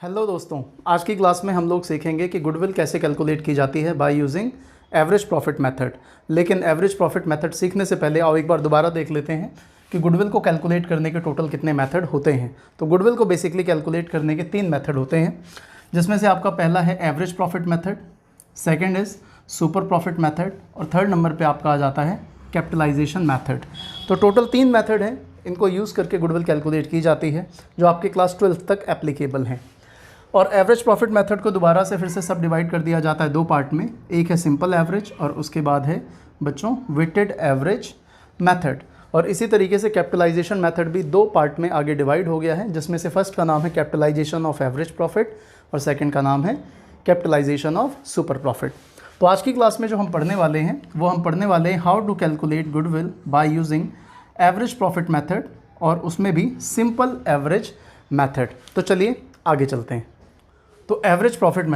Hello दोस्तों, आज की क्लास में हम लोग सीखेंगे कि गुडविल कैसे कैलकुलेट की जाती है bye using average profit method. लेकिन एवरेज प्रॉफिट मेथड सीखने से पहले आओ एक बार दोबारा देख लेते हैं कि गुडविल को कैलकुलेट करने के टोटल कितने मेथड होते हैं। तो गुडविल को बेसिकली कैलकुलेट करने के 3 मेथड होते हैं, जिसमें से आपका पहला है average profit method, second is super profit method और थर्ड नंबर पर आपका आ जाता है कैपिटलाइजेशन मेथड। तो टोटल 3 मेथड हैं, इनको यूज़ करके गुडविल कैलकुलेट की जाती है, जो आपके क्लास 12th तक एप्लीकेबल हैं। और एवरेज प्रॉफिट मेथड को दोबारा से फिर से सब डिवाइड कर दिया जाता है 2 पार्ट में। एक है सिंपल एवरेज और उसके बाद है बच्चों वेटेड एवरेज मेथड। और इसी तरीके से कैपिटलाइजेशन मेथड भी 2 पार्ट में आगे डिवाइड हो गया है, जिसमें से फर्स्ट का नाम है कैपिटलाइजेशन ऑफ एवरेज प्रॉफिट और सेकंड का नाम है कैपिटलाइजेशन ऑफ सुपर प्रॉफिट। तो आज की क्लास में जो हम पढ़ने वाले हैं वो हम पढ़ने वाले हैं how to calculate goodwill by using average profit method और उसमें भी सिंपल एवरेज मेथड। तो चलिए आगे चलते हैं। तो एवरेज प्रॉफिट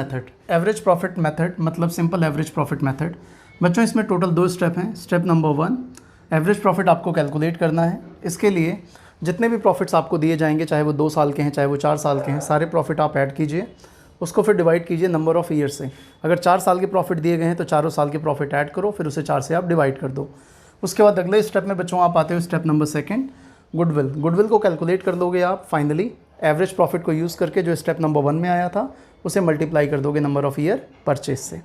मेथड मतलब सिंपल एवरेज प्रॉफिट मेथड। बच्चों इसमें टोटल 2 स्टेप हैं। स्टेप नंबर 1, एवरेज प्रॉफिट आपको कैलकुलेट करना है। इसके लिए जितने भी प्रॉफिट्स आपको दिए जाएंगे, चाहे वो 2 साल के हैं चाहे वो 4 साल के हैं, सारे प्रॉफिट आप ऐड कीजिए, उसको फिर डिवाइड कीजिए नंबर ऑफ़ ईयर से। अगर 4 साल के प्रॉफिट दिए गए हैं तो चारों साल के प्रॉफिट ऐड करो, फिर उसे 4 से आप डिवाइड कर दो। उसके बाद अगले स्टेप में बच्चों आप आते हो स्टेप नंबर 2, गुडविल को कैलकुलेट कर लोगे आप फाइनली एवरेज प्रॉफिट को यूज़ करके, जो स्टेप नंबर 1 में आया था उसे मल्टीप्लाई कर दोगे नंबर ऑफ़ ईयर परचेज से।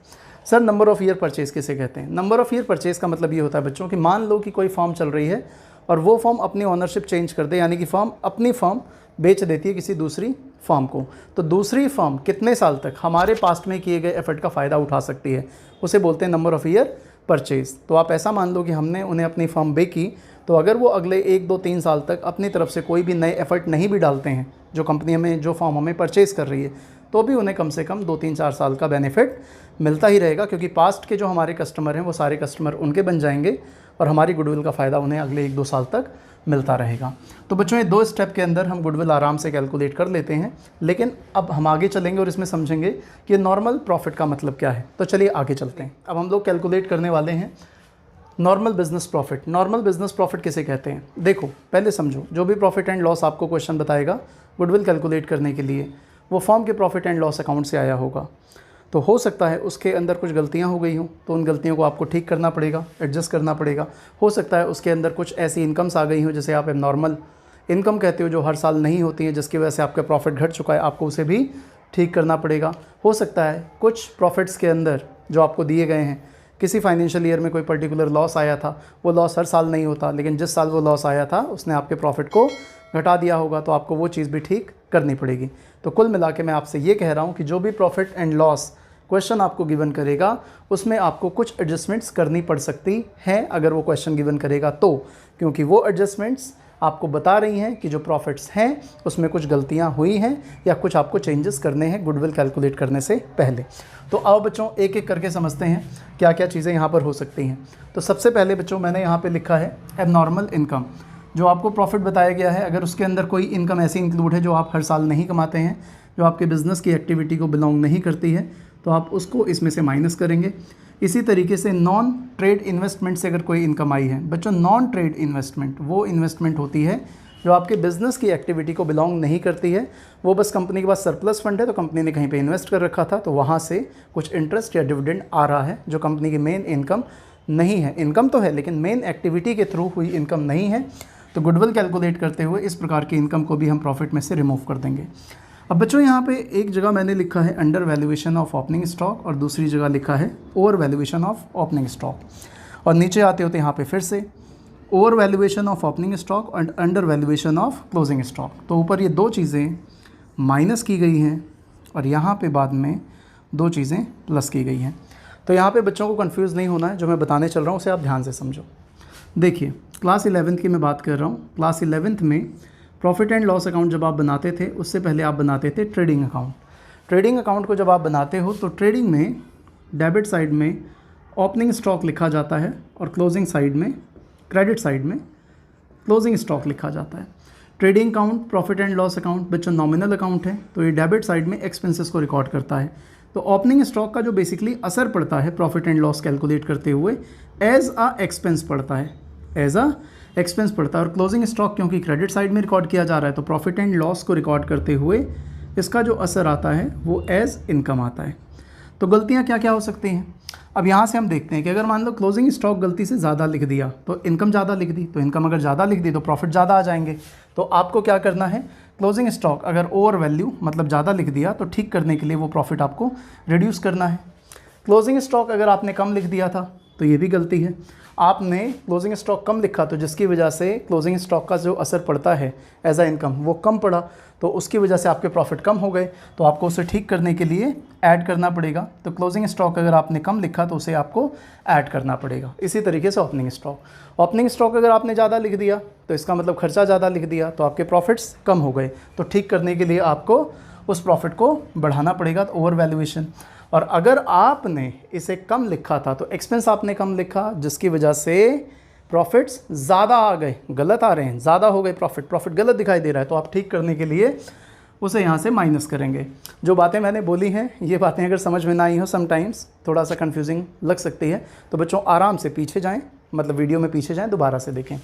Sir number of year purchase किसे कहते हैं? नंबर ऑफ़ ईयर परचेज का मतलब ये होता है बच्चों कि मान लो कि कोई फर्म चल रही है और वो फर्म अपनी ओनरशिप चेंज कर दे, यानी कि फर्म अपनी फर्म बेच देती है किसी दूसरी फर्म को, तो दूसरी फर्म कितने साल तक हमारे पास्ट में किए गए एफर्ट का फ़ायदा उठा सकती है, उसे बोलते हैं नंबर ऑफ़ ईयर परचेज। तो आप ऐसा मान लो कि हमने उन्हें अपनी फर्म बेची, तो अगर वो अगले 1, 2, 3 साल तक अपनी तरफ से कोई भी नए एफर्ट नहीं भी डालते हैं, जो कंपनी हमें, जो फर्म हमें परचेज़ कर रही है, तो भी उन्हें कम से कम 2, 3, 4 साल का बेनिफिट मिलता ही रहेगा, क्योंकि पास्ट के जो हमारे कस्टमर हैं वो सारे कस्टमर उनके बन जाएंगे और हमारी गुडविल का फ़ायदा उन्हें अगले 1, 2 साल तक मिलता रहेगा। तो बच्चों ये 2 स्टेप के अंदर हम गुडविल आराम से कैलकुलेट कर लेते हैं। लेकिन अब हम आगे चलेंगे और इसमें समझेंगे कि नॉर्मल प्रॉफिट का मतलब क्या है। तो चलिए आगे चलते हैं। अब हम लोग कैलकुलेट करने वाले हैं normal business profit. Normal business profit किसे कहते हैं? देखो पहले समझो, जो भी प्रॉफिट एंड लॉस आपको क्वेश्चन बताएगा गुडविल कैलकुलेट करने के लिए, वो फर्म के प्रॉफिट एंड लॉस अकाउंट से आया होगा। तो हो सकता है उसके अंदर कुछ गलतियां हो गई हों, तो उन गलतियों को आपको ठीक करना पड़ेगा, एडजस्ट करना पड़ेगा। हो सकता है उसके अंदर कुछ ऐसी इनकम्स आ गई हों जैसे आप नॉर्मल इनकम कहते हो, जो हर साल नहीं होती हैं, जिसकी वजह से आपका प्रॉफिट घट चुका है, आपको उसे भी ठीक करना पड़ेगा। हो सकता है कुछ प्रॉफिट्स के अंदर जो आपको दिए गए हैं, किसी फाइनेंशियल ईयर में कोई पर्टिकुलर लॉस आया था, वो लॉस हर साल नहीं होता, लेकिन जिस साल वो लॉस आया था उसने आपके प्रॉफिट को घटा दिया होगा, तो आपको वो चीज़ भी ठीक करनी पड़ेगी। तो कुल मिला के मैं आपसे ये कह रहा हूँ कि जो भी प्रॉफिट एंड लॉस क्वेश्चन आपको गिवन करेगा, उसमें आपको कुछ एडजस्टमेंट्स करनी पड़ सकती हैं, अगर वो क्वेश्चन गिवन करेगा तो, क्योंकि वो एडजस्टमेंट्स आपको बता रही हैं कि जो प्रॉफिट्स हैं उसमें कुछ गलतियां हुई हैं या कुछ आपको चेंजेस करने हैं गुडविल कैलकुलेट करने से पहले। तो आओ बच्चों एक एक करके समझते हैं क्या क्या चीज़ें यहाँ पर हो सकती हैं। तो सबसे पहले बच्चों मैंने यहाँ पर लिखा है एबनॉर्मल इनकम। जो आपको प्रॉफिट बताया गया है, अगर उसके अंदर कोई इनकम ऐसी इंक्लूड है जो आप हर साल नहीं कमाते हैं, जो आपके बिज़नेस की एक्टिविटी को बिलोंग नहीं करती है, तो आप उसको इसमें से माइनस करेंगे। इसी तरीके से नॉन ट्रेड इन्वेस्टमेंट से अगर कोई इनकम आई है, बच्चों नॉन ट्रेड इन्वेस्टमेंट वो इन्वेस्टमेंट होती है जो आपके बिज़नेस की एक्टिविटी को बिलोंग नहीं करती है, वो बस कंपनी के पास सरप्लस फंड है, तो कंपनी ने कहीं पे इन्वेस्ट कर रखा था, तो वहाँ से कुछ इंटरेस्ट या डिविडेंड आ रहा है, जो कंपनी की मेन इनकम नहीं है। इनकम तो है लेकिन मेन एक्टिविटी के थ्रू हुई इनकम नहीं है। तो गुडविल कैलकुलेट करते हुए इस प्रकार की इनकम को भी हम प्रॉफिट में से रिमूव कर देंगे। अब बच्चों यहाँ पे एक जगह मैंने लिखा है under valuation of opening stock और दूसरी जगह लिखा है over valuation of opening stock. और नीचे आते होते यहाँ पे फिर से over valuation of opening stock और under valuation of closing stock. तो ऊपर ये 2 चीज़ें माइनस की गई हैं और यहाँ पे बाद में 2 चीज़ें प्लस की गई हैं। तो यहाँ पे बच्चों को कन्फ्यूज़ नहीं होना है, जो मैं बताने चल रहा हूँ उसे आप ध्यान से समझो। देखिए क्लास 11th की मैं बात कर रहा हूँ। क्लास 11th में प्रॉफिट एंड लॉस अकाउंट जब आप बनाते थे, उससे पहले आप बनाते थे ट्रेडिंग अकाउंट। ट्रेडिंग अकाउंट को जब आप बनाते हो तो ट्रेडिंग में डेबिट साइड में ओपनिंग स्टॉक लिखा जाता है और क्लोजिंग साइड में, क्रेडिट साइड में क्लोजिंग स्टॉक लिखा जाता है। Trading account profit and loss account बच्चों नॉमिनल अकाउंट है, तो ये डेबिट साइड में एक्सपेंसेस को रिकॉर्ड करता है। तो ओपनिंग स्टॉक का जो बेसिकली असर पड़ता है प्रॉफिट एंड लॉस कैलकुलेट करते हुए एज अ एक्सपेंस पड़ता है, एज अ एक्सपेंस पड़ता है। और क्लोजिंग स्टॉक क्योंकि क्रेडिट साइड में रिकॉर्ड किया जा रहा है, तो प्रॉफिट एंड लॉस को रिकॉर्ड करते हुए इसका जो असर आता है वो एज इनकम आता है। तो गलतियाँ क्या क्या हो सकती हैं? अब यहाँ से हम देखते हैं कि अगर मान लो क्लोजिंग स्टॉक गलती से ज़्यादा लिख दिया तो इनकम ज़्यादा लिख दी, तो इनकम अगर ज़्यादा लिख दी तो प्रॉफिट ज़्यादा आ जाएंगे। तो आपको क्या करना है, क्लोजिंग स्टॉक अगर ओवर वैल्यू मतलब ज़्यादा लिख दिया तो ठीक करने के लिए वो प्रॉफिट आपको रिड्यूस करना है। क्लोजिंग स्टॉक अगर आपने कम लिख दिया था तो ये भी गलती है। आपने क्लोजिंग स्टॉक कम लिखा तो जिसकी वजह से क्लोजिंग स्टॉक का जो असर पड़ता है एज अ इनकम वो कम पड़ा, तो उसकी वजह से आपके प्रॉफिट कम हो गए। तो आपको उसे ठीक करने के लिए ऐड करना पड़ेगा। तो क्लोजिंग स्टॉक अगर आपने कम लिखा तो उसे आपको ऐड करना पड़ेगा। इसी तरीके से ओपनिंग स्टॉक अगर आपने ज़्यादा लिख दिया तो इसका मतलब खर्चा ज़्यादा लिख दिया तो आपके प्रॉफिट्स कम हो गए। तो ठीक करने के लिए आपको उस प्रॉफिट को बढ़ाना पड़ेगा, तो ओवर वैल्यूएशन। और अगर आपने इसे कम लिखा था तो एक्सपेंस आपने कम लिखा जिसकी वजह से प्रॉफिट्स ज़्यादा आ गए, गलत आ रहे हैं, ज़्यादा हो गए प्रॉफिट गलत दिखाई दे रहा है। तो आप ठीक करने के लिए उसे यहाँ से माइनस करेंगे। जो बातें मैंने बोली हैं ये बातें अगर समझ में ना आई हो, समटाइम्स थोड़ा सा कन्फ्यूजिंग लग सकती है, तो बच्चों आराम से पीछे जाएँ, मतलब वीडियो में पीछे जाएँ, दोबारा से देखें।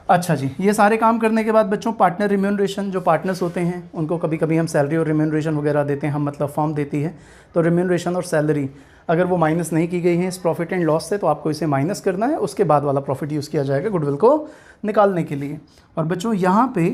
अच्छा जी, ये सारे काम करने के बाद बच्चों पार्टनर रिम्यूनरेशन, जो पार्टनर्स होते हैं उनको कभी कभी हम सैलरी और रिम्यूनरेशन वगैरह देते हैं, हम मतलब फॉर्म देती है। तो रिम्यूनरेशन और सैलरी अगर वो माइनस नहीं की गई है इस प्रॉफिट एंड लॉस से तो आपको इसे माइनस करना है, उसके बाद वाला प्रॉफिट यूज़ किया जाएगा गुडविल को निकालने के लिए। और बच्चों यहाँ पे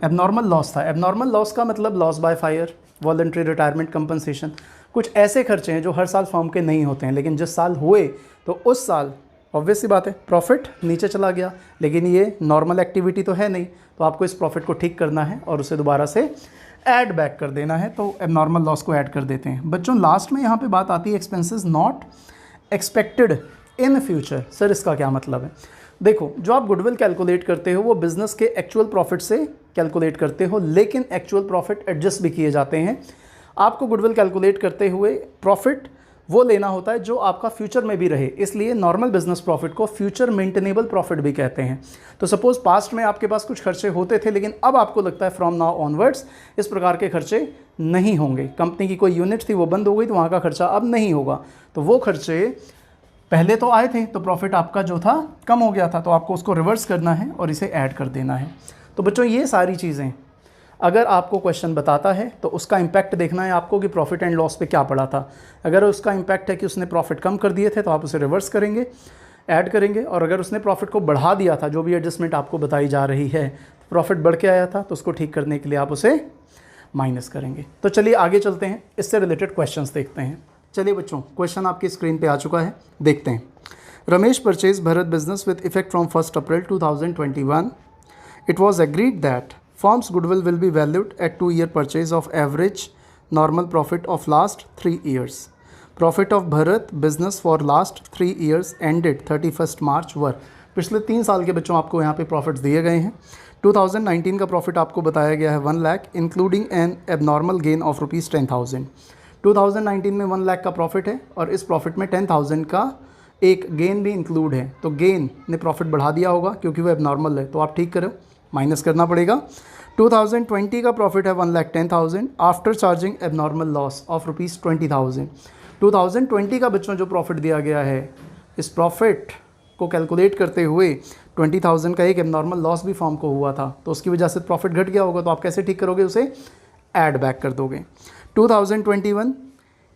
एबनॉर्मल लॉस था। एबनॉर्मल लॉस का मतलब loss by fire, voluntary retirement compensation, कुछ ऐसे खर्चे हैं जो हर साल फॉर्म के नहीं होते हैं, लेकिन जिस साल हुए तो उस साल ऑब्वियस सी बात है प्रॉफिट नीचे चला गया, लेकिन ये नॉर्मल एक्टिविटी तो है नहीं, तो आपको इस प्रॉफिट को ठीक करना है और उसे दोबारा से ऐड बैक कर देना है। तो एबनॉर्मल लॉस को ऐड कर देते हैं। बच्चों लास्ट में यहाँ पे बात आती है expenses not expected in future. Sir इसका क्या मतलब है? देखो, जो आप गुडविल कैलकुलेट करते हो वो बिजनेस के एक्चुअल प्रॉफिट से कैलकुलेट करते हो, लेकिन एक्चुअल प्रॉफिट एडजस्ट भी किए जाते हैं। आपको गुडविल कैलकुलेट करते हुए प्रॉफिट वो लेना होता है जो आपका फ्यूचर में भी रहे, इसलिए नॉर्मल बिजनेस प्रॉफिट को फ्यूचर मेंटेनेबल प्रॉफिट भी कहते हैं। तो सपोज पास्ट में आपके पास कुछ खर्चे होते थे, लेकिन अब आपको लगता है फ्रॉम नाउ ऑनवर्ड्स इस प्रकार के खर्चे नहीं होंगे। कंपनी की कोई यूनिट थी वो बंद हो गई तो वहाँ का खर्चा अब नहीं होगा, तो वो खर्चे पहले तो आए थे तो प्रॉफिट आपका जो था कम हो गया था, तो आपको उसको रिवर्स करना है और इसे ऐड कर देना है। तो बच्चों ये सारी चीज़ें अगर आपको क्वेश्चन बताता है तो उसका इम्पैक्ट देखना है आपको कि प्रॉफिट एंड लॉस पे क्या पड़ा था। अगर उसका इम्पैक्ट है कि उसने प्रॉफिट कम कर दिए थे तो आप उसे रिवर्स करेंगे, ऐड करेंगे। और अगर उसने प्रॉफिट को बढ़ा दिया था, जो भी एडजस्टमेंट आपको बताई जा रही है, प्रॉफिट बढ़ के आया था तो उसको ठीक करने के लिए आप उसे माइनस करेंगे। तो चलिए आगे चलते हैं, इससे रिलेटेड क्वेश्चंस देखते हैं। चलिए बच्चों, क्वेश्चन आपकी स्क्रीन पे आ चुका है, देखते हैं। Ramesh purchase Bharat business with effect from 1 April 2021. It was agreed that firm's goodwill will be valued at 2-year purchase of average normal profit of last 3 years. Profit of Bharat business for last 3 years ended 31st March were. पिछले 3 साल के बच्चों आपको यहाँ पे profits दिए गए हैं। 2019 का प्रॉफिट आपको बताया गया है 1 lakh including N abnormal gain of ₹10,000। 2019 में 1 लाख का प्रॉफिट है और इस प्रॉफिट में 10,000 का एक गेन भी इंक्लूड है, तो गेन ने प्रॉफिट बढ़ा दिया होगा क्योंकि वो एबनॉर्मल है, तो आप ठीक करो, माइनस करना पड़ेगा। 2020 का प्रॉफिट है 1,10,000 after charging abnormal loss of ₹20,000। 2020 का बच्चों जो प्रॉफिट दिया गया है, इस प्रॉफिट को कैलकुलेट करते हुए 20,000 का एक एबनॉर्मल लॉस भी फॉर्म को हुआ था, तो उसकी वजह से प्रॉफिट घट गया होगा, तो आप कैसे ठीक करोगे, उसे ऐड बैक कर दोगे। 2021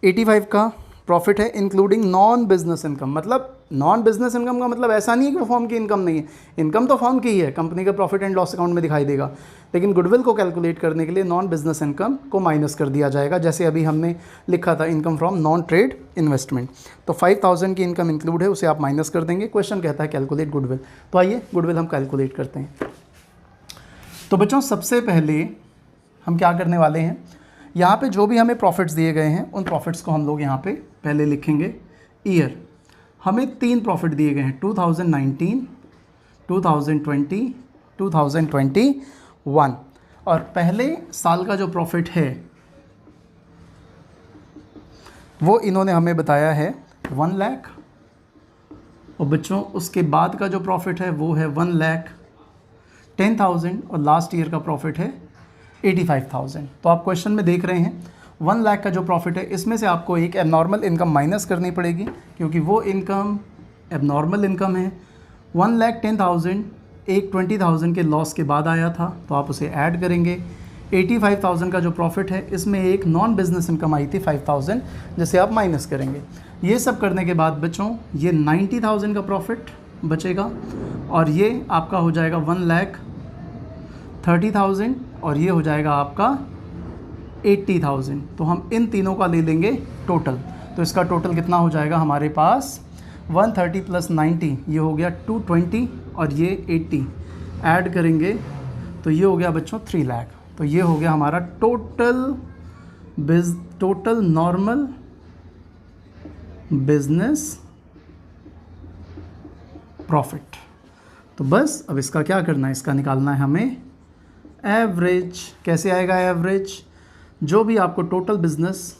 85 का प्रॉफिट है इंक्लूडिंग नॉन बिजनेस इनकम। मतलब नॉन बिजनेस इनकम का मतलब ऐसा नहीं है कि वो फॉर्म की इनकम नहीं है, इनकम तो फॉर्म की ही है, कंपनी का प्रॉफिट एंड लॉस अकाउंट में दिखाई देगा, लेकिन गुडविल को कैलकुलेट करने के लिए नॉन बिजनेस इनकम को माइनस कर दिया जाएगा। जैसे अभी हमने लिखा था income from non trade investment, तो 5,000 की इनकम इंक्लूड है, उसे आप माइनस कर देंगे। क्वेश्चन कहता है कैलकुलेट गुडविल, तो आइए गुडविल हम कैलकुलेट करते हैं। तो बच्चों सबसे पहले हम क्या करने वाले हैं, यहाँ पे जो भी हमें प्रॉफिट्स दिए गए हैं उन प्रॉफिट्स को हम लोग यहाँ पे पहले लिखेंगे ईयर। हमें 3 प्रॉफिट दिए गए हैं, 2019, 2020, 2021। और पहले साल का जो प्रॉफिट है वो इन्होंने हमें बताया है 1 लाख, और बच्चों उसके बाद का जो प्रॉफिट है वो है 1,10,000 और लास्ट ईयर का प्रॉफिट है 85,000। तो आप क्वेश्चन में देख रहे हैं 1 लाख का जो प्रॉफिट है इसमें से आपको एक एबनॉर्मल इनकम माइनस करनी पड़ेगी क्योंकि वो इनकम एबनॉर्मल इनकम है। 1,10,000 एक 20,000 के लॉस के बाद आया था, तो आप उसे ऐड करेंगे। 85,000 का जो प्रॉफिट है इसमें एक नॉन बिजनेस इनकम आई थी 5,000, जिसे आप माइनस करेंगे। ये सब करने के बाद बच्चों ये 90,000 का प्रॉफिट बचेगा और ये आपका हो जाएगा 1,30,000 और ये हो जाएगा आपका 80,000। तो हम इन तीनों का ले लेंगे टोटल, तो इसका टोटल कितना हो जाएगा हमारे पास 130 प्लस 90 ये हो गया 220 और ये 80 ऐड करेंगे तो ये हो गया बच्चों 3 लाख। तो ये हो गया हमारा टोटल नॉर्मल बिजनेस प्रॉफिट। तो बस अब इसका क्या करना है, इसका निकालना है हमें एवरेज। कैसे आएगा एवरेज? जो भी आपको टोटल बिजनेस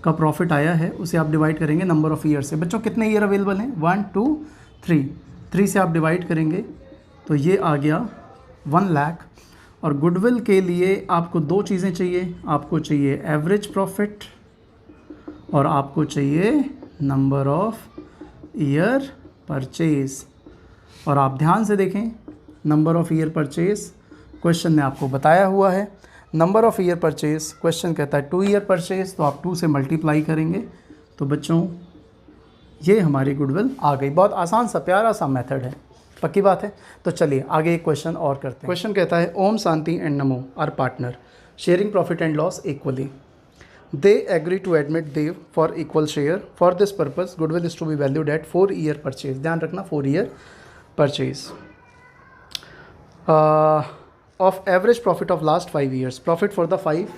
का प्रॉफिट आया है उसे आप डिवाइड करेंगे नंबर ऑफ़ ईयर से। बच्चों कितने ईयर अवेलेबल हैं? 1 2 3 से आप डिवाइड करेंगे तो ये आ गया 1 लाख। और गुडविल के लिए आपको दो चीज़ें चाहिए, आपको चाहिए एवरेज प्रॉफिट और आपको चाहिए नंबर ऑफ़ ईयर परचेज। और आप ध्यान से देखें number of year purchase question ने आपको बताया हुआ है। Number of year purchase question कहता है 2 ईयर परचेज, तो आप 2 से मल्टीप्लाई करेंगे। तो बच्चों ये हमारी गुडविल आ गई। बहुत आसान सा प्यारा सा मेथड है, पक्की बात है। तो चलिए आगे एक क्वेश्चन और करते हैं। क्वेश्चन कहता है Om, Shanti and Namo are partner sharing profit and loss equally. They agree to admit they for equal share. For this purpose, goodwill is to be valued at 4 year purchase. ध्यान रखना 4 year purchase. Of average profit of last 5 years. Profit for the 5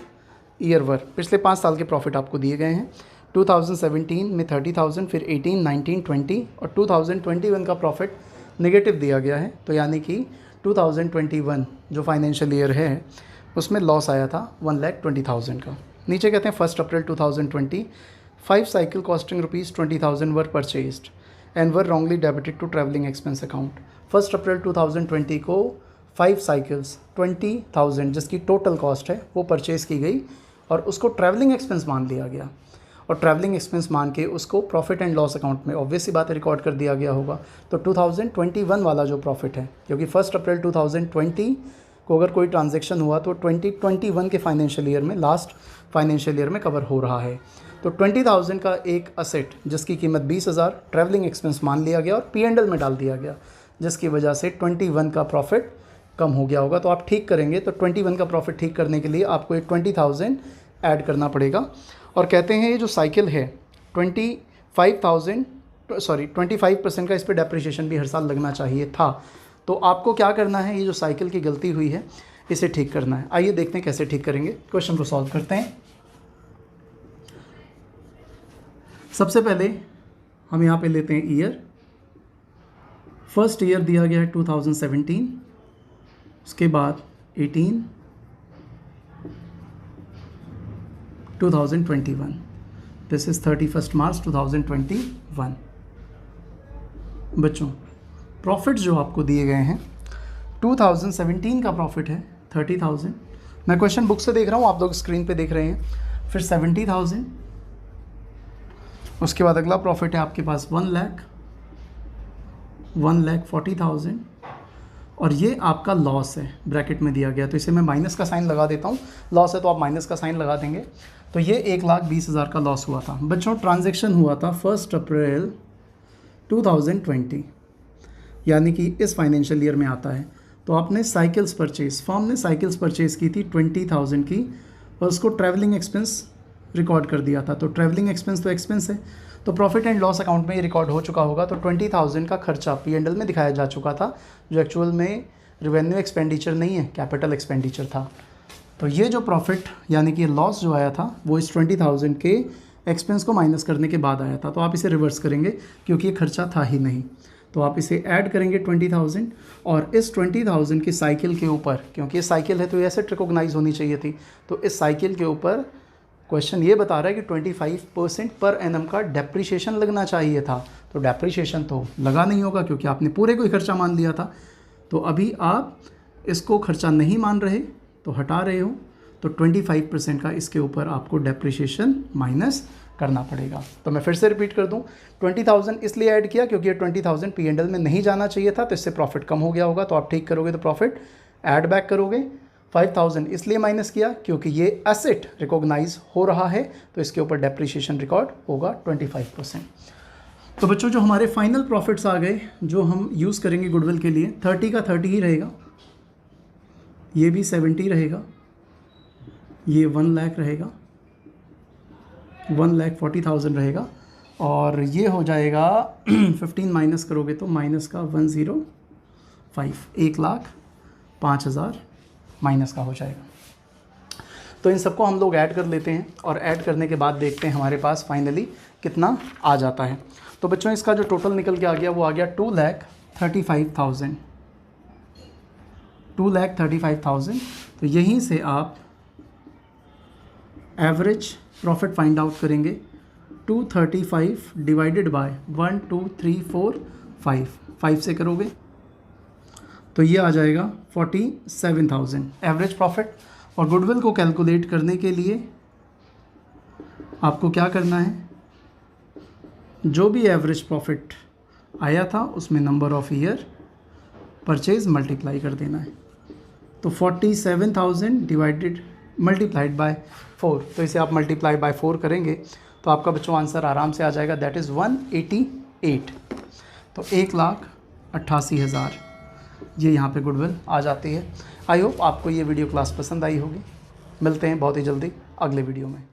year were. पिछले 5 साल के profit आपको दिए गए हैं। 2017 में 30,000, फिर 18, 19, 20 और 2021 का प्रॉफिट नेगेटिव दिया गया है। तो यानी कि 2021 जो फाइनेंशियल ईयर है उसमें लॉस आया था 1,20,000 का। नीचे कहते हैं 1 अप्रैल 2020 5 cycle costing ₹20,000 were purchased and were wrongly debited to travelling expense account. 1 अप्रैल 2020 को 5 साइकिल्स 20,000 जिसकी टोटल कॉस्ट है वो परचेज़ की गई और उसको ट्रैवलिंग एक्सपेंस मान लिया गया और ट्रैवलिंग एक्सपेंस मान के उसको प्रॉफिट एंड लॉस अकाउंट में ऑब्वियस सी बात है रिकॉर्ड कर दिया गया होगा। तो 2021 वाला जो प्रॉफिट है, क्योंकि 1 अप्रैल 2020 को अगर कोई ट्रांजैक्शन हुआ तो 2021 के फाइनेंशियल ईयर में, लास्ट फाइनेंशियल ईयर में कवर हो रहा है। तो 20,000 का एक असेट जिसकी कीमत 20,000 ट्रैवलिंग एक्सपेंस मान लिया गया और P&L में डाल दिया गया, जिसकी वजह से 21 का प्रॉफिट कम हो गया होगा। तो आप ठीक करेंगे तो 21 का प्रॉफिट ठीक करने के लिए आपको एक 20,000 ऐड करना पड़ेगा। और कहते हैं ये जो साइकिल है 25% का इस पर डेप्रिसिएशन भी हर साल लगना चाहिए था। तो आपको क्या करना है, ये जो साइकिल की गलती हुई है इसे ठीक करना है। आइए देखते हैं कैसे ठीक करेंगे। क्वेश्चन को सॉल्व करते हैं। सबसे पहले हम यहाँ पे लेते हैं ईयर। फर्स्ट ईयर दिया गया है 2017, उसके बाद 18, 2021, दिस इज़ 31 मार्च 2021। बच्चों प्रॉफिट जो आपको दिए गए हैं 2017 का प्रॉफिट है 30,000। मैं क्वेश्चन बुक से देख रहा हूँ, आप लोग स्क्रीन पे देख रहे हैं। फिर 70,000, उसके बाद अगला प्रॉफिट है आपके पास 1,40,000 और ये आपका लॉस है, ब्रैकेट में दिया गया। तो इसे मैं माइनस का साइन लगा देता हूँ, लॉस है तो आप माइनस का साइन लगा देंगे। तो ये 1,20,000 का लॉस हुआ था। बच्चों ट्रांजैक्शन हुआ था 1 अप्रैल 2020, यानी कि इस फाइनेंशियल ईयर में आता है। तो आपने साइकिल्स परचेज, फॉर्म ने साइकिल्स परचेज़ की थी 20,000 की और उसको ट्रैवलिंग एक्सपेंस रिकॉर्ड कर दिया था। तो ट्रैवलिंग एक्सपेंस तो एक्सपेंस है, तो प्रॉफिट एंड लॉस अकाउंट में ये रिकॉर्ड हो चुका होगा। तो 20,000 का खर्चा P&L में दिखाया जा चुका था, जो एक्चुअल में रेवेन्यू एक्सपेंडिचर नहीं है, कैपिटल एक्सपेंडिचर था। तो ये जो प्रॉफिट यानी कि लॉस जो आया था वो इस 20,000 के एक्सपेंस को माइनस करने के बाद आया था। तो आप इसे रिवर्स करेंगे क्योंकि ये खर्चा था ही नहीं। तो आप इसे ऐड करेंगे 20,000 और इस 20,000 की साइकिल के ऊपर, क्योंकि ये साइकिल है तो एसेट रिकॉग्नाइज होनी चाहिए थी, तो इस साइकिल के ऊपर क्वेश्चन ये बता रहा है कि 25% पर एनम का डेप्रिसिएशन लगना चाहिए था। तो डेप्रिसिएशन तो लगा नहीं होगा क्योंकि आपने पूरे को ही खर्चा मान लिया था। तो अभी आप इसको खर्चा नहीं मान रहे तो हटा रहे हो, तो 25% का इसके ऊपर आपको डेप्रिसिएशन माइनस करना पड़ेगा। तो मैं फिर से रिपीट कर दूं, 20,000 इसलिए ऐड किया क्योंकि ये 20,000 P&L में नहीं जाना चाहिए था, तो इससे प्रॉफिट कम हो गया होगा। तो आप ठीक करोगे तो प्रॉफिट ऐड बैक करोगे 5000 इसलिए माइनस किया क्योंकि ये एसेट रिकॉग्नाइज हो रहा है, तो इसके ऊपर डेप्रिसिएशन रिकॉर्ड होगा 25%। तो बच्चों जो हमारे फाइनल प्रॉफिट्स आ गए जो हम यूज़ करेंगे गुडविल के लिए, 30 का 30 ही रहेगा, ये भी 70 रहेगा, ये 1 लाख रहेगा, 1,40,000 रहेगा, और ये हो जाएगा 15 माइनस करोगे तो माइनस का 105, 1,05,000 माइनस का हो जाएगा। तो इन सबको हम लोग ऐड कर लेते हैं और ऐड करने के बाद देखते हैं हमारे पास फाइनली कितना आ जाता है। तो बच्चों इसका जो टोटल निकल के आ गया वो आ गया 2,35,000, 2,35,000। तो यहीं से आप एवरेज प्रॉफिट फाइंड आउट करेंगे। 235 डिवाइडेड बाय 1 2 3 4 5 से करोगे तो ये आ जाएगा 47,000 एवरेज प्रॉफिट। और गुडविल को कैलकुलेट करने के लिए आपको क्या करना है, जो भी एवरेज प्रॉफिट आया था उसमें number of year purchase multiply कर देना है। तो 47,000 डिवाइडेड मल्टीप्लाइड बाय 4, तो इसे आप मल्टीप्लाई बाय 4 करेंगे तो आपका बच्चों आंसर आराम से आ जाएगा, दैट इज़ 188। तो 1,88,000 ये यहाँ पे गुडविल आ जाती है। आई होप आपको ये वीडियो क्लास पसंद आई होगी। मिलते हैं बहुत ही जल्दी अगले वीडियो में।